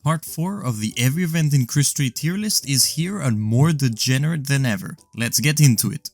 Part 4 of the every event in Christory tier list is here and more degenerate than ever. Let's get into it.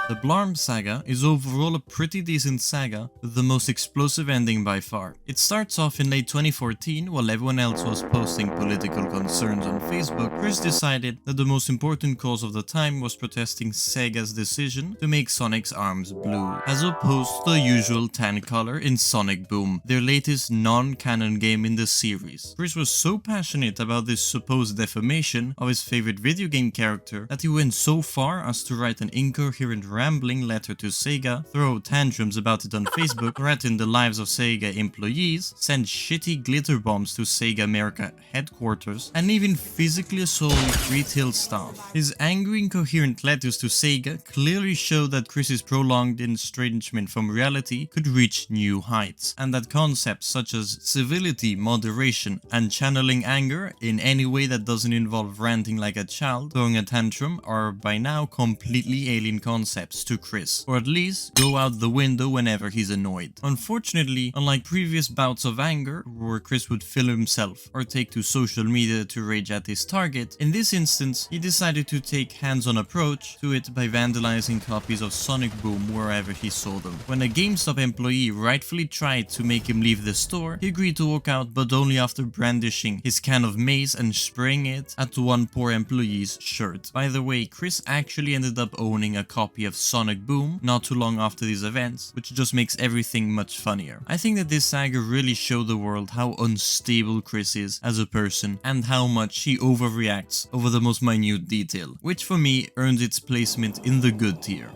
The Blarms Saga is overall a pretty decent saga with the most explosive ending by far. It starts off in late 2014 while everyone else was posting political concerns on Facebook. Chris decided that the most important cause of the time was protesting Sega's decision to make Sonic's arms blue, as opposed to the usual tan color in Sonic Boom, their latest non-canon game in the series. Chris was so passionate about this supposed defamation of his favorite video game character that he went so far as to write an incoherent rambling letter to Sega, throw tantrums about it on Facebook, threaten the lives of Sega employees, send shitty glitter bombs to Sega America headquarters, and even physically assault retail staff. His angry, incoherent letters to Sega clearly show that Chris's prolonged estrangement from reality could reach new heights, and that concepts such as civility, moderation, and channeling anger in any way that doesn't involve ranting like a child, throwing a tantrum, are by now completely alien concepts to Chris, or at least go out the window whenever he's annoyed. Unfortunately, unlike previous bouts of anger, where Chris would film himself or take to social media to rage at his target, in this instance, he decided to take hands-on approach to it by vandalizing copies of Sonic Boom wherever he saw them. When a GameStop employee rightfully tried to make him leave the store, he agreed to walk out, but only after brandishing his can of mace and spraying it at one poor employee's shirt. By the way, Chris actually ended up owning a copy of Sonic Boom not too long after these events, which just makes everything much funnier. I think that this saga really showed the world how unstable Chris is as a person and how much he overreacts over the most minute detail, which for me earns its placement in the good tier.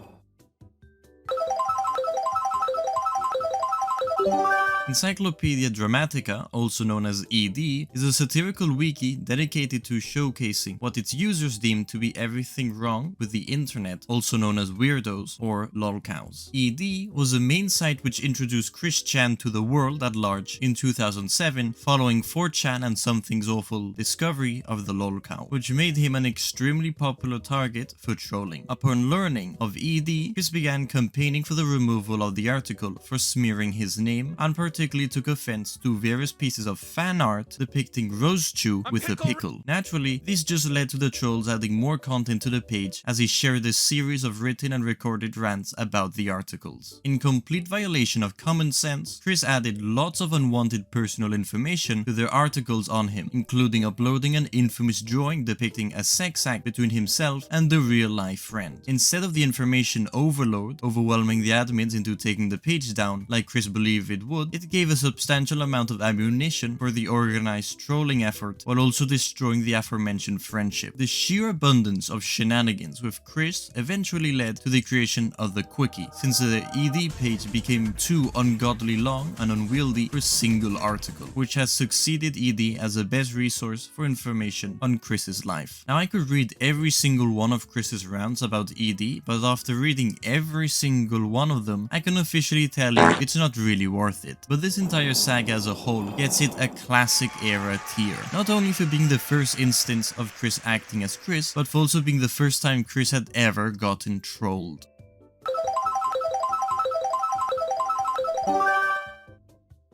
Encyclopedia Dramatica, also known as ED, is a satirical wiki dedicated to showcasing what its users deem to be everything wrong with the internet, also known as weirdos or lolcows. ED was a main site which introduced Chris Chan to the world at large in 2007, following 4chan and Something's awful discovery of the lolcow, which made him an extremely popular target for trolling. Upon learning of ED, Chris began campaigning for the removal of the article for smearing his name, and particularly took offense to various pieces of fan art depicting Rose Chew with a pickle. Naturally, this just led to the trolls adding more content to the page as he shared a series of written and recorded rants about the articles. In complete violation of common sense, Chris added lots of unwanted personal information to their articles on him, including uploading an infamous drawing depicting a sex act between himself and the real-life friend. Instead of the information overload overwhelming the admins into taking the page down like Chris believed it would, it gave a substantial amount of ammunition for the organized trolling effort while also destroying the aforementioned friendship. The sheer abundance of shenanigans with Chris eventually led to the creation of the Quickie, since the ED page became too ungodly long and unwieldy for a single article, which has succeeded ED as the best resource for information on Chris's life. Now, I could read every single one of Chris's rants about ED, but after reading every single one of them, I can officially tell you it's not really worth it. But this entire saga as a whole gets it a classic era tier, not only for being the first instance of Chris acting as Chris, but for also being the first time Chris had ever gotten trolled.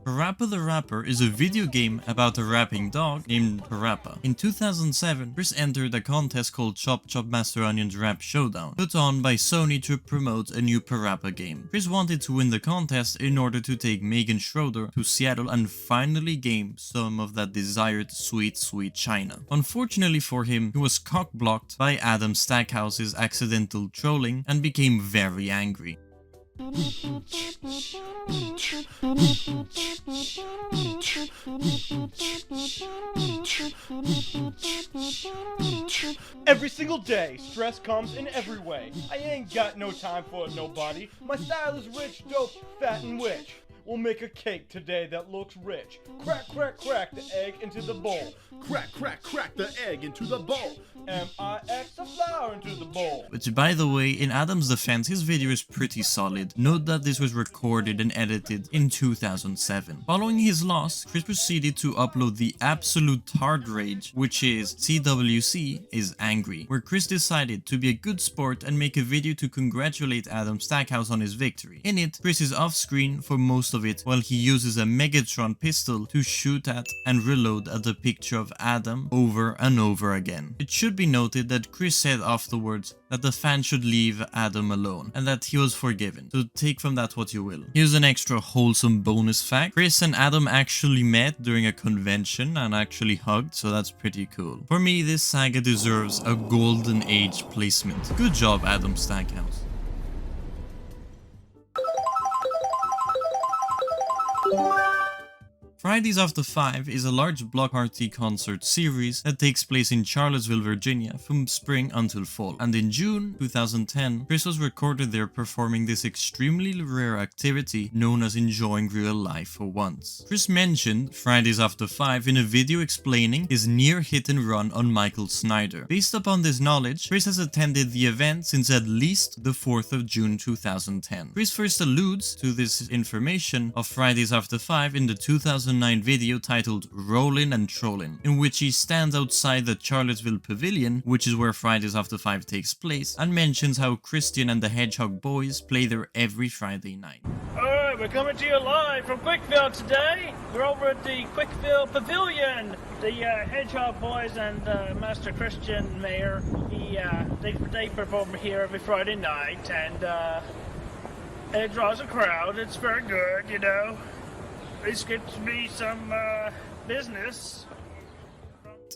Parappa the Rapper is a video game about a rapping dog named Parappa. In 2007, Chris entered a contest called Chop Chop Master Onion's Rap Showdown, put on by Sony to promote a new Parappa game. Chris wanted to win the contest in order to take Megan Schroeder to Seattle and finally gain some of that desired sweet, sweet China. Unfortunately for him, he was cock-blocked by Adam Stackhouse's accidental trolling and became very angry. Every single day, stress comes in every way. I ain't got no time for nobody. My style is rich, dope, fat, and witch. We'll make a cake today that looks rich. Crack, crack, crack the egg into the bowl. Crack, crack, crack the egg into the bowl. M-I-X the flour into the bowl. Which, by the way, in Adam's defense, his video is pretty solid. Note that this was recorded and edited in 2007. Following his loss, Chris proceeded to upload the absolute hard rage, which is CWC is Angry, where Chris decided to be a good sport and make a video to congratulate Adam Stackhouse on his victory. In it, Chris is off screen for most of it while he uses a Megatron pistol to shoot at and reload at the picture of Adam over and over again. It should be noted that Chris said afterwards that the fan should leave Adam alone and that he was forgiven, so take from that what you will. Here's an extra wholesome bonus fact. Chris and Adam actually met during a convention and actually hugged, so that's pretty cool. For me, this saga deserves a golden age placement. Good job, Adam Stackhouse. Fridays After 5 is a large block party concert series that takes place in Charlottesville, Virginia from spring until fall. And in June 2010, Chris was recorded there performing this extremely rare activity known as enjoying real life for once. Chris mentioned Fridays After 5 in a video explaining his near hit and run on Michael Snyder. Based upon this knowledge, Chris has attended the event since at least the 4th of June 2010. Chris first alludes to this information of Fridays After 5 in the 2009 video titled Rollin' and Trollin', in which he stands outside the Charlottesville Pavilion, which is where Fridays After 5 takes place, and mentions how Christian and the Hedgehog Boys play there every Friday night. Alright, we're coming to you live from Quickville today. We're over at the Quickville Pavilion. The Hedgehog Boys and Master Christian Mayor, they perform here every Friday night, and it draws a crowd. It's very good, you know. This gets me some business.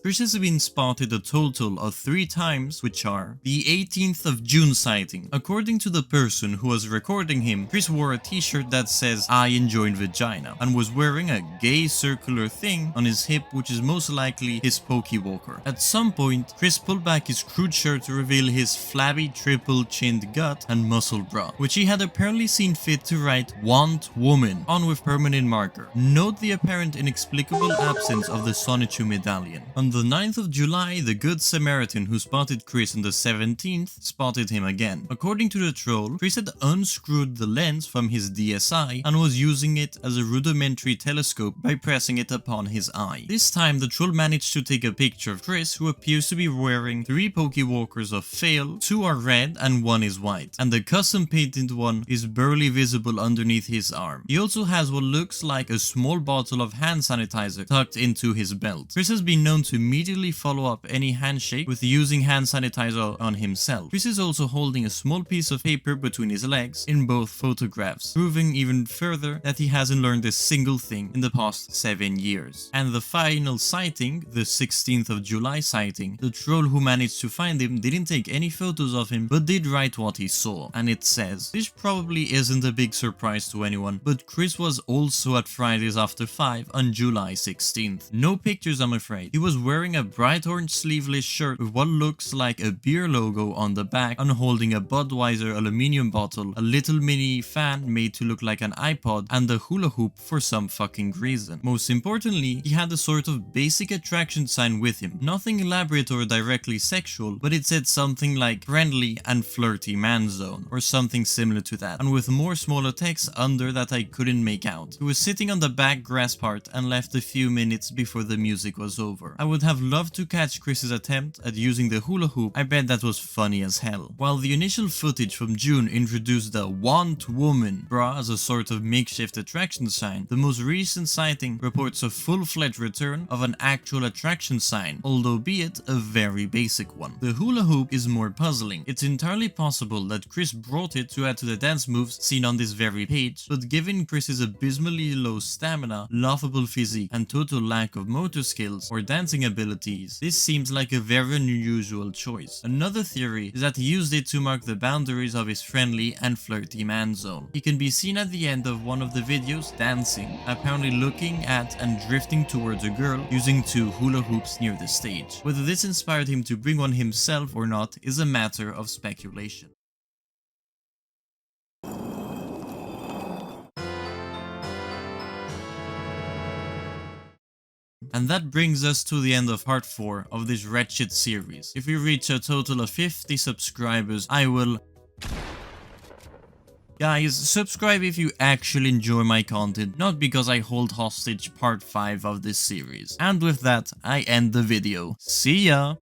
Chris has been spotted a total of 3 times, which are the 18th of June sighting. According to the person who was recording him, Chris wore a t-shirt that says "I enjoyed vagina" and was wearing a gay circular thing on his hip, which is most likely his Pokey Walker. At some point, Chris pulled back his crude shirt to reveal his flabby triple-chinned gut and muscle bra, which he had apparently seen fit to write "Want Woman" on with permanent marker. Note the apparent inexplicable absence of the Sonichu medallion. On the 9th of July, the Good Samaritan who spotted Chris on the 17th spotted him again. According to the troll, Chris had unscrewed the lens from his DSi and was using it as a rudimentary telescope by pressing it upon his eye. This time, the troll managed to take a picture of Chris, who appears to be wearing 3 Pokewalkers of Fail, 2 are red and 1 is white, and the custom painted one is barely visible underneath his arm. He also has what looks like a small bottle of hand sanitizer tucked into his belt. Chris has been known to immediately follow up any handshake with using hand sanitizer on himself. Chris is also holding a small piece of paper between his legs in both photographs, proving even further that he hasn't learned a single thing in the past 7 years. And the final sighting, the 16th of July sighting, the troll who managed to find him didn't take any photos of him, but did write what he saw. And it says, "This probably isn't a big surprise to anyone, but Chris was also at Fridays After 5 on July 16th. No pictures, I'm afraid. He was wearing a bright orange sleeveless shirt with what looks like a beer logo on the back and holding a Budweiser aluminium bottle, a little mini fan made to look like an iPod, and a hula hoop for some fucking reason. Most importantly, he had a sort of basic attraction sign with him. Nothing elaborate or directly sexual, but it said something like friendly and flirty man zone, or something similar to that, and with more smaller text under that I couldn't make out. He was sitting on the back grass part and left a few minutes before the music was over. I would have loved to catch Chris's attempt at using the hula hoop. I bet that was funny as hell. While the initial footage from June introduced the "Want Woman" bra as a sort of makeshift attraction sign, the most recent sighting reports a full-fledged return of an actual attraction sign, although be it a very basic one. The hula hoop is more puzzling. It's entirely possible that Chris brought it to add to the dance moves seen on this very page, but given Chris's abysmally low stamina, laughable physique, and total lack of motor skills or dancing abilities, this seems like a very unusual choice. Another theory is that he used it to mark the boundaries of his friendly and flirty man zone. He can be seen at the end of one of the videos dancing, apparently looking at and drifting towards a girl using 2 hula hoops near the stage. Whether this inspired him to bring one himself or not is a matter of speculation. And that brings us to the end of part 4 of this wretched series. If we reach a total of 50 subscribers, I will... Guys, subscribe if you actually enjoy my content, not because I hold hostage part 5 of this series. And with that, I end the video. See ya!